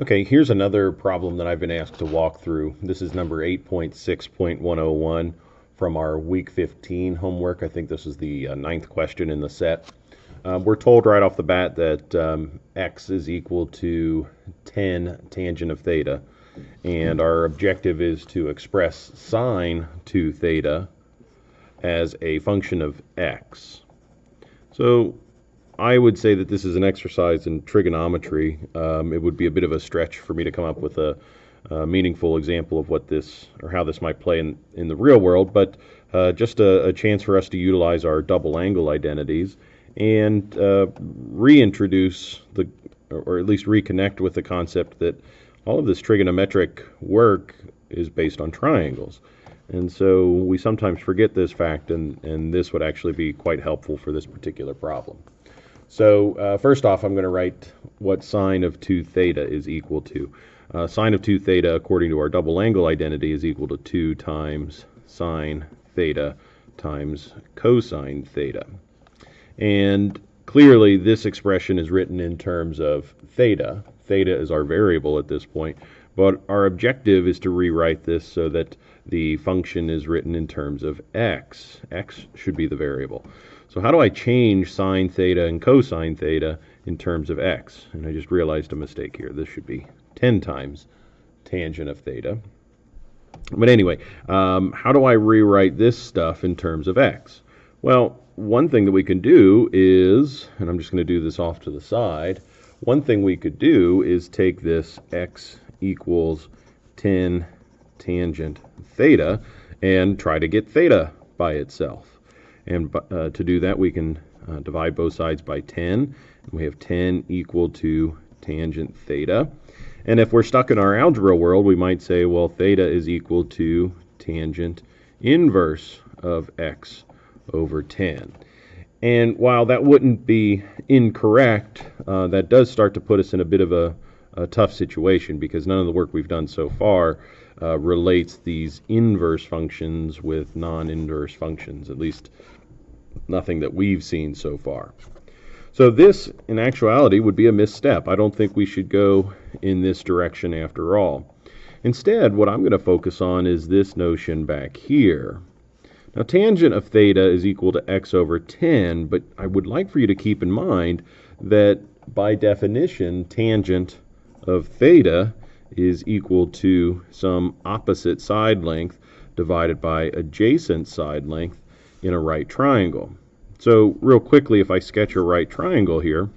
Okay, here's another problem that I've been asked to walk through. This is number 8.6.101 from our week 15 homework. I think this is the ninth question in the set. We're told right off the bat that x is equal to 10 tangent of theta, and our objective is to express sine 2 theta as a function of x. So I would say that this is an exercise in trigonometry. It would be a bit of a stretch for me to come up with a meaningful example of what this or how this might play in the real world, but just a chance for us to utilize our double angle identities and reintroduce or at least reconnect with the concept that all of this trigonometric work is based on triangles. And so we sometimes forget this fact, and this would actually be quite helpful for this particular problem. So first off, I'm going to write what sine of 2 theta is equal to. Sine of 2 theta, according to our double angle identity, is equal to 2 times sine theta times cosine theta. And clearly, this expression is written in terms of theta. Theta is our variable at this point, but our objective is to rewrite this so that the function is written in terms of x. X should be the variable. So how do I change sine theta and cosine theta in terms of x? And I just realized a mistake here. This should be 10 times tangent of theta. But anyway, how do I rewrite this stuff in terms of x? Well, one thing that we can do is, and I'm just going to do this off to the side, one thing we could do is take this x equals 10 tangent theta and try to get theta by itself. And to do that, we can divide both sides by 10. And we have 10 equal to tangent theta. And if we're stuck in our algebra world, we might say, well, theta is equal to tangent inverse of x over 10. And while that wouldn't be incorrect, that does start to put us in a bit of a tough situation, because none of the work we've done so far relates these inverse functions with non-inverse functions, at least nothing that we've seen so far. So this, in actuality, would be a misstep. I don't think we should go in this direction after all. Instead, what I'm going to focus on is this notion back here. Now, tangent of theta is equal to x over 10, but I would like for you to keep in mind that by definition, tangent of theta is equal to some opposite side length divided by adjacent side length in a right triangle. So real quickly, if I sketch a right triangle here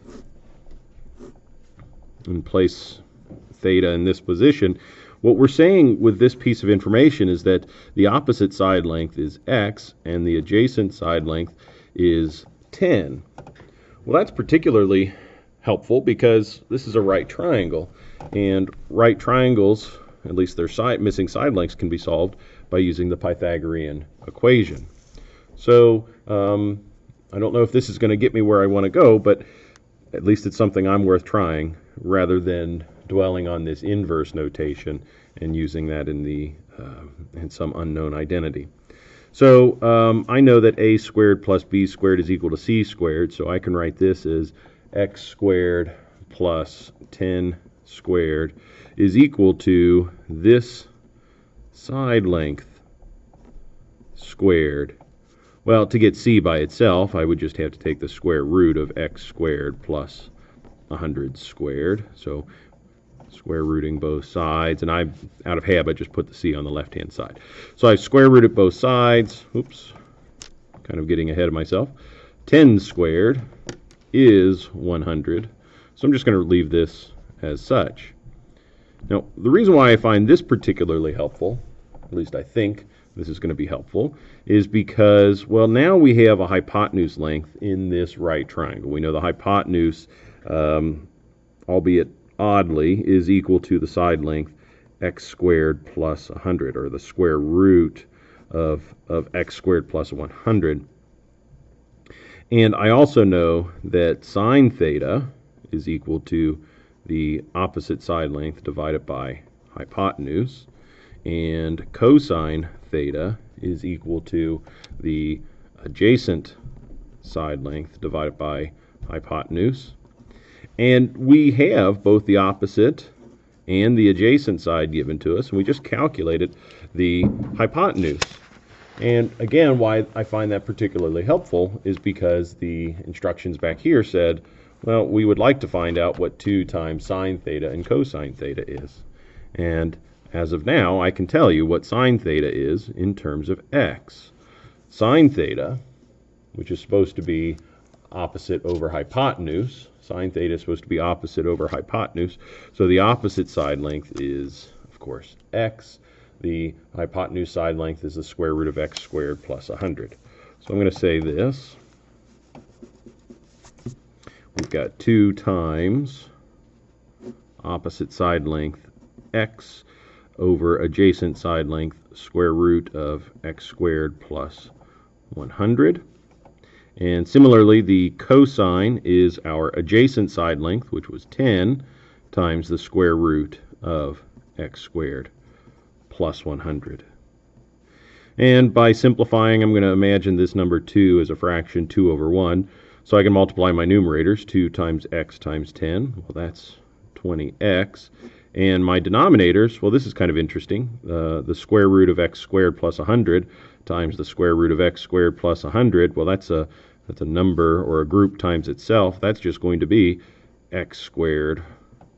and place theta in this position, what we're saying with this piece of information is that the opposite side length is x and the adjacent side length is 10. Well, that's particularly helpful because this is a right triangle, and right triangles, at least their missing side lengths, can be solved by using the Pythagorean equation. So I don't know if this is going to get me where I want to go, but at least it's something I'm worth trying, rather than dwelling on this inverse notation and using that in some unknown identity. So I know that a squared plus b squared is equal to c squared, so I can write this as x squared plus 10 squared is equal to this side length squared. Well, to get c by itself, I would just have to take the square root of x squared plus 100 squared. So square rooting both sides, and I, out of habit, just put the c on the left-hand side. So I've square rooted both sides. Oops, kind of getting ahead of myself. 10 squared is 100. So I'm just going to leave this as such. Now, the reason why I find this particularly helpful, at least I think this is going to be helpful, is because, well, now we have a hypotenuse length in this right triangle. We know the hypotenuse, albeit oddly, is equal to the side length x squared plus 100, or the square root of x squared plus 100. And I also know that sine theta is equal to the opposite side length divided by hypotenuse, and cosine theta is equal to the adjacent side length divided by hypotenuse. And we have both the opposite and the adjacent side given to us, and we just calculated the hypotenuse. And again, why I find that particularly helpful is because the instructions back here said, well, we would like to find out what 2 times sine theta and cosine theta is. And as of now, I can tell you what sine theta is in terms of x. Sine theta, which is supposed to be opposite over hypotenuse, sine theta is supposed to be opposite over hypotenuse, so the opposite side length is, of course, x. The hypotenuse side length is the square root of x squared plus 100. So I'm going to say this. We've got 2 times opposite side length x over adjacent side length square root of x squared plus 100. And similarly, the cosine is our adjacent side length, which was 10, times the square root of x squared plus 100. And by simplifying, I'm going to imagine this number 2 as a fraction 2 over 1. So I can multiply my numerators, 2 times x times 10. Well, that's 20x. And my denominators, well, this is kind of interesting. The square root of x squared plus 100 times the square root of x squared plus 100. Well, that's a number or a group times itself. That's just going to be x squared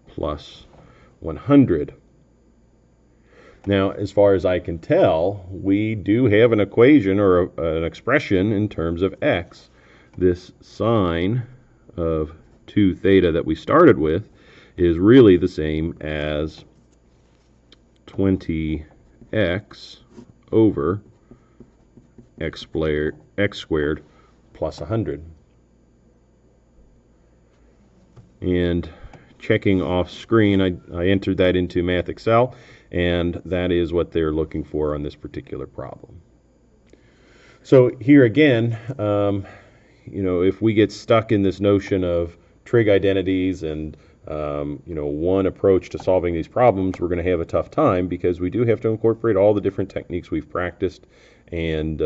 plus 100. Now, as far as I can tell, we do have an equation or an expression in terms of x. This sine of 2 theta that we started with is really the same as 20x over x squared plus 100. And checking off screen, I entered that into MathXL, and that is what they're looking for on this particular problem. So here again, if we get stuck in this notion of trig identities and one approach to solving these problems, we're going to have a tough time because we do have to incorporate all the different techniques we've practiced and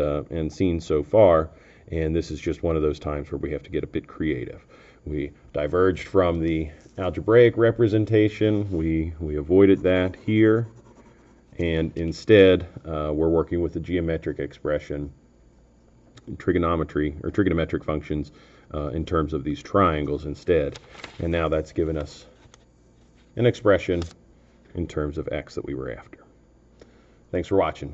seen so far. And this is just one of those times where we have to get a bit creative. We diverged from the algebraic representation. We avoided that here. And instead, we're working with the geometric expression, trigonometry, or trigonometric functions in terms of these triangles instead. And now that's given us an expression in terms of x that we were after. Thanks for watching.